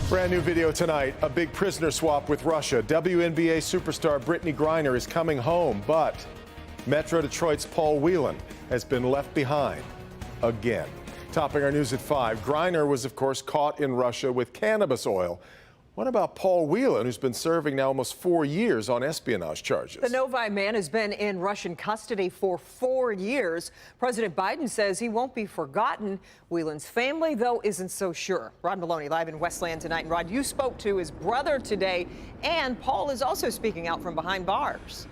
Brand new video tonight, a big prisoner swap with Russia. WNBA superstar Brittney Griner is coming home, but Metro Detroit's Paul Whelan has been left behind again. Topping our news at 5, Griner was, of course, caught in Russia with cannabis oil. What about Paul Whelan, who's been serving now almost 4 years on espionage charges? The Novi man has been in Russian custody for 4 years. President Biden says he won't be forgotten. Whelan's family, though, isn't so sure. Rod Maloney live in Westland tonight. And Rod, you spoke to his brother today, and Paul is also speaking out from behind bars.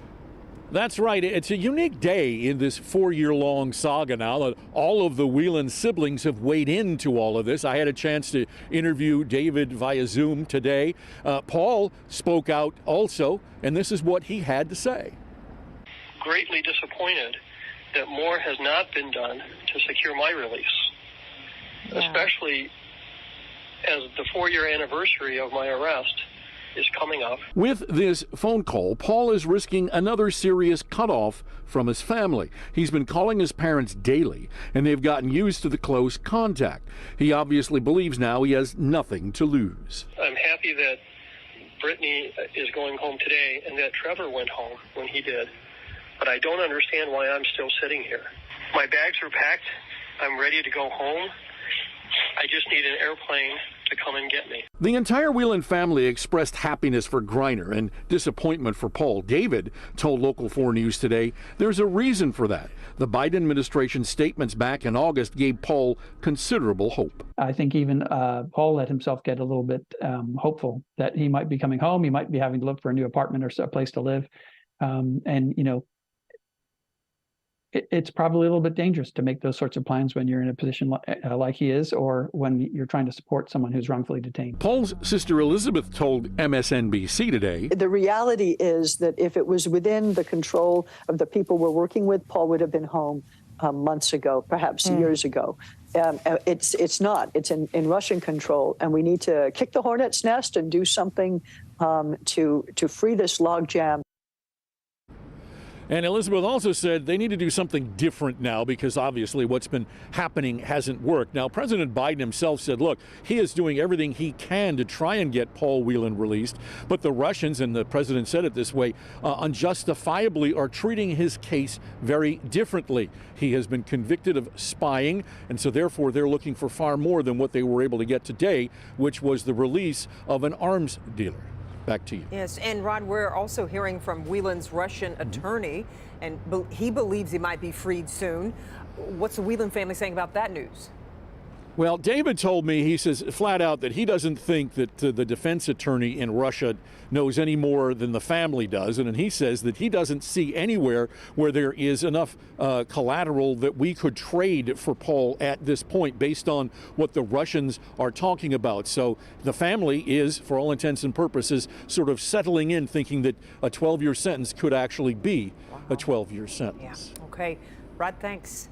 That's right. It's a unique day in this 4-year-long saga now that all of the Whelan siblings have weighed into all of this. I had a chance to interview David via Zoom today. Paul spoke out also, and this is what he had to say. Greatly disappointed that more has not been done to secure my release, especially as the 4-year anniversary of my arrest is coming up. With this phone call, Paul is risking another serious cutoff from his family. He's been calling his parents daily, and they've gotten used to the close contact. He obviously believes now he has nothing to lose. I'm happy that Brittney is going home today and that Trevor went home when he did, but I don't understand why I'm still sitting here. My bags are packed. I'm ready to go home. I just need an airplane to come and get me. The entire Whelan family expressed happiness for Griner and disappointment for Paul. David told Local 4 News today there's a reason for that. The Biden administration's statements back in August gave Paul considerable hope. I think even Paul let himself get a little bit hopeful that he might be coming home. He might be having to look for a new apartment or a place to live. And, you know, it's probably a little bit dangerous to make those sorts of plans when you're in a position like he is, or when you're trying to support someone who's wrongfully detained. Paul's sister Elizabeth told MSNBC today, the reality is that if it was within the control of the people we're working with, Paul would have been home months ago, perhaps years ago. It's not. It's in Russian control, and we need to kick the hornet's nest and do something to free this logjam. And Elizabeth also said they need to do something different now because obviously what's been happening hasn't worked. Now, President Biden himself said, look, he is doing everything he can to try and get Paul Whelan released. But the Russians, and the president said it this way, unjustifiably are treating his case very differently. He has been convicted of spying, and so therefore they're looking for far more than what they were able to get today, which was the release of an arms dealer. Back to you. Yes, and Rod, we're also hearing from Whelan's Russian attorney, and he believes he might be freed soon. What's the Whelan family saying about that news? Well, David told me, he says flat out that he doesn't think that the defense attorney in Russia knows any more than the family does. And he says that he doesn't see anywhere where there is enough collateral that we could trade for Paul at this point based on what the Russians are talking about. So the family is, for all intents and purposes, sort of settling in, thinking that a 12-year sentence could actually be a 12-year sentence. Yeah. Okay. Rod, thanks.